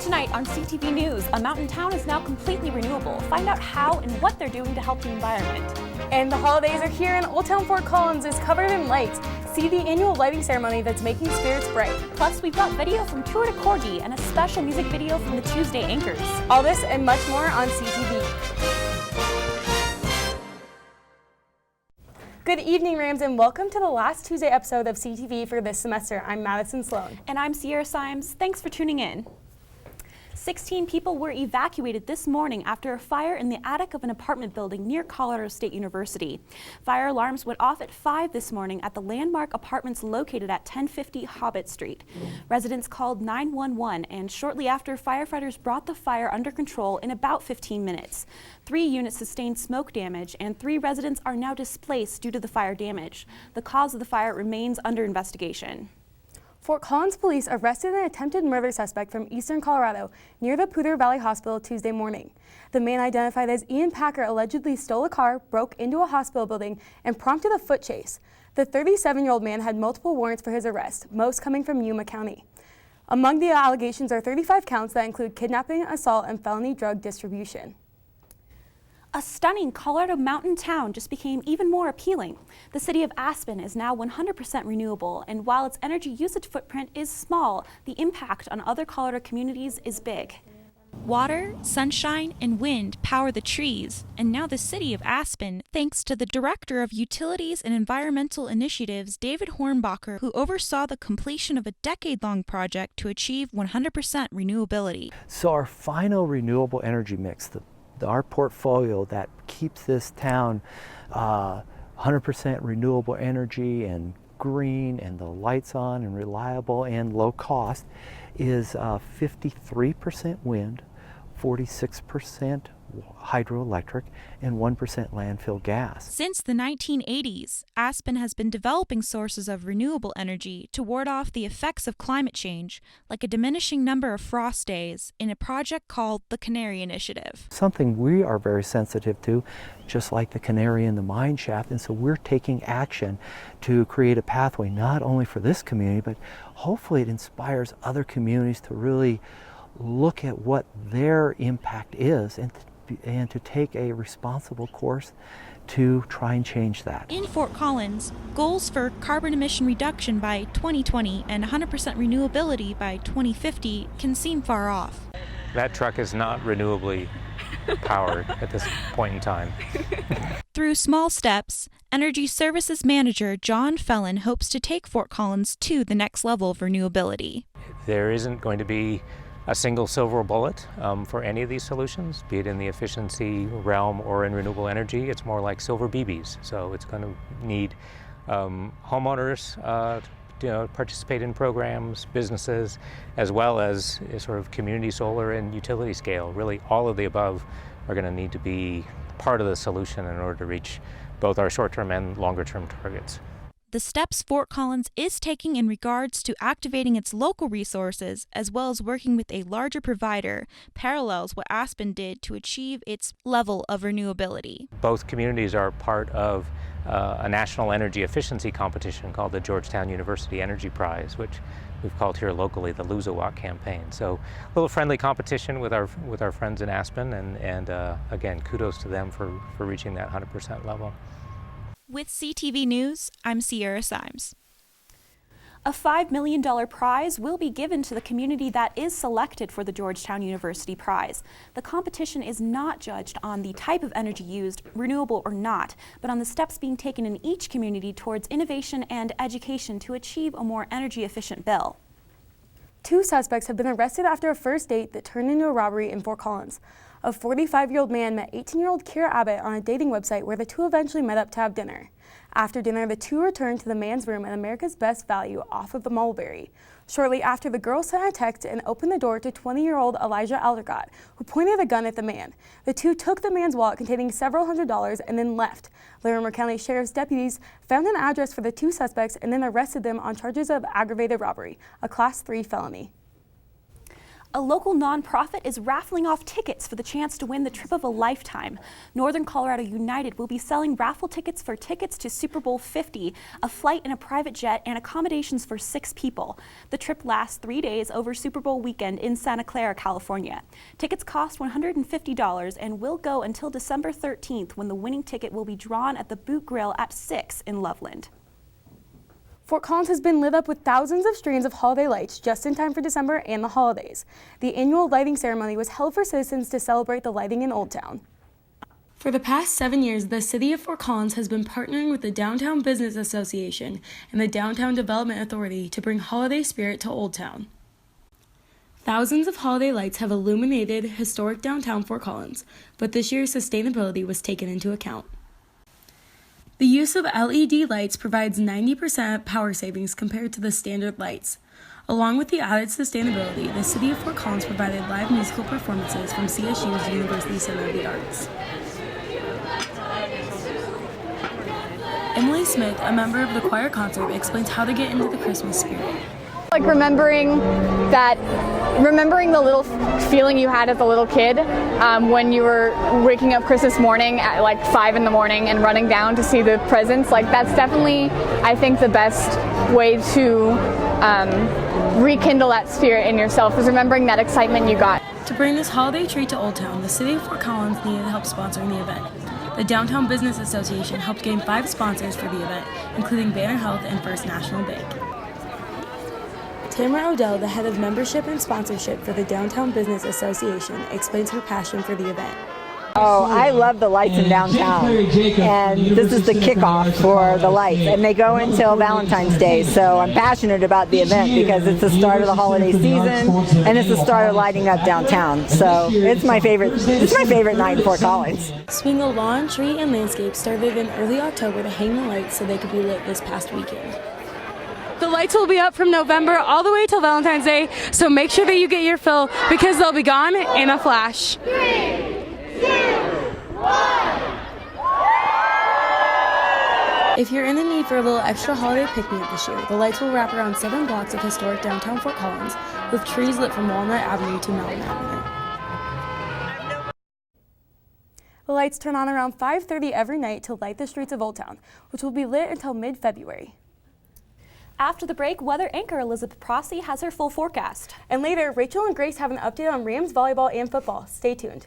Tonight on CTV News, a mountain town is now completely renewable. Find out how and what they're doing to help the environment. And the holidays are here, and Old Town Fort Collins is covered in lights. See the annual lighting ceremony that's making spirits bright. Plus, we've got video from Tour de Corgi and a special music video from the Tuesday Anchors. All this and much more on CTV. Good evening, Rams, and welcome to the last Tuesday episode of CTV for this semester. I'm Maddison Sloan. And I'm Cymes. Thanks for tuning in. 16 people were evacuated this morning after a fire in the attic of an apartment building near Colorado State University. Fire alarms went off at 5 this morning at the landmark apartments located at 1050 Hobbit Street. Residents called 911, and shortly after, firefighters brought the fire under control in about 15 minutes. 3 units sustained smoke damage, and 3 residents are now displaced due to the fire damage. The cause of the fire remains under investigation. Fort Collins police arrested an attempted murder suspect from eastern Colorado near the Poudre Valley Hospital Tuesday morning. The man, identified as Ian Packer, allegedly stole a car, broke into a hospital building, and prompted a foot chase. The 37-year-old man had multiple warrants for his arrest, most coming from Yuma County. Among the allegations are 35 counts that include kidnapping, assault, and felony drug distribution. A stunning Colorado mountain town just became even more appealing. The city of Aspen is now 100% renewable, and while its energy usage footprint is small, the impact on other Colorado communities is big. Water, sunshine, and wind power the trees, and now the city of Aspen, thanks to the Director of Utilities and Environmental Initiatives, David Hornbacher, who oversaw the completion of a decade-long project to achieve 100% renewability. So our final renewable energy mix, our portfolio that keeps this town 100% renewable energy and green and the lights on and reliable and low cost, is 53% wind, 46% hydroelectric, and 1% landfill gas. Since the 1980s, Aspen has been developing sources of renewable energy to ward off the effects of climate change, like a diminishing number of frost days, in a project called the Canary Initiative. Something we are very sensitive to, just like the canary in the mine shaft, and so we're taking action to create a pathway not only for this community, but hopefully it inspires other communities to really look at what their impact is and to take a responsible course to try and change that. In Fort Collins, goals for carbon emission reduction by 2020 and 100% renewability by 2050 can seem far off. That truck is not renewably powered at this point in time. Through small steps, Energy Services Manager John Fellon hopes to take Fort Collins to the next level of renewability. There isn't going to be a single silver bullet for any of these solutions, be it in the efficiency realm or in renewable energy. It's more like silver BBs. So it's going to need homeowners to participate in programs, businesses, as well as sort of community solar and utility scale. Really, all of the above are going to need to be part of the solution in order to reach both our short-term and longer-term targets. The steps Fort Collins is taking in regards to activating its local resources, as well as working with a larger provider, parallels what Aspen did to achieve its level of renewability. Both communities are part of a national energy efficiency competition called the Georgetown University Energy Prize, which we've called here locally the Lose-A-Walk campaign. So a little friendly competition with our friends in Aspen, and again, kudos to them for reaching that 100% level. With CTV News, I'm Cymes. A $5 million prize will be given to the community that is selected for the Georgetown University Prize. The competition is not judged on the type of energy used, renewable or not, but on the steps being taken in each community towards innovation and education to achieve a more energy efficient bill. 2 suspects have been arrested after a first date that turned into a robbery in Fort Collins. A 45-year-old man met 18-year-old Kira Abbott on a dating website where the two eventually met up to have dinner. After dinner, the two returned to the man's room at America's Best Value off of the Mulberry. Shortly after, the girl sent a text and opened the door to 20-year-old Elijah Aldercott, who pointed a gun at the man. The two took the man's wallet containing several $100s and then left. Larimer County Sheriff's deputies found an address for the 2 suspects and then arrested them on charges of aggravated robbery, a Class 3 felony. A local nonprofit is raffling off tickets for the chance to win the trip of a lifetime. Northern Colorado United will be selling raffle tickets for tickets to Super Bowl 50, a flight in a private jet, and accommodations for 6 people. The trip lasts 3 days over Super Bowl weekend in Santa Clara, California. Tickets cost $150 and will go until December 13th, when the winning ticket will be drawn at the Boot Grill at 6 in Loveland. Fort Collins has been lit up with thousands of streams of holiday lights just in time for December and the holidays. The annual lighting ceremony was held for citizens to celebrate the lighting in Old Town. For the past 7 years, the City of Fort Collins has been partnering with the Downtown Business Association and the Downtown Development Authority to bring holiday spirit to Old Town. Thousands of holiday lights have illuminated historic downtown Fort Collins, but this year's sustainability was taken into account. The use of LED lights provides 90% power savings compared to the standard lights. Along with the added sustainability, the City of Fort Collins provided live musical performances from CSU's University Center of the Arts. Emily Smith, a member of the choir concert, explains how to get into the Christmas spirit. Like remembering the little feeling you had as a little kid when you were waking up Christmas morning at like 5 in the morning and running down to see the presents. Like that's definitely, I think, the best way to rekindle that spirit in yourself is remembering that excitement you got. To bring this holiday treat to Old Town, the City of Fort Collins needed help sponsoring the event. The Downtown Business Association helped gain 5 sponsors for the event, including Banner Health and First National Bank. Tamara Odell, the head of membership and sponsorship for the Downtown Business Association, explains her passion for the event. Oh, I love the lights in downtown, and this is the kickoff for the lights, and they go until Valentine's Day, so I'm passionate about the event because it's the start of the holiday season, and it's the start of lighting up downtown, so it's my favorite night in Fort Collins. Swing a Lawn, Tree, and Landscape started in early October to hang the lights so they could be lit this past weekend. The lights will be up from November all the way till Valentine's Day, so make sure that you get your fill because they'll be gone in a flash. 3, 2, 1. If you're in the need for a little extra holiday pick-me-up this year, the lights will wrap around 7 blocks of historic downtown Fort Collins, with trees lit from Walnut Avenue to Mountain Avenue. The lights turn on around 5:30 every night to light the streets of Old Town, which will be lit until mid-February. After the break, weather anchor Elizabeth Prossi has her full forecast. And later, Rachel and Grace have an update on Rams volleyball and football. Stay tuned.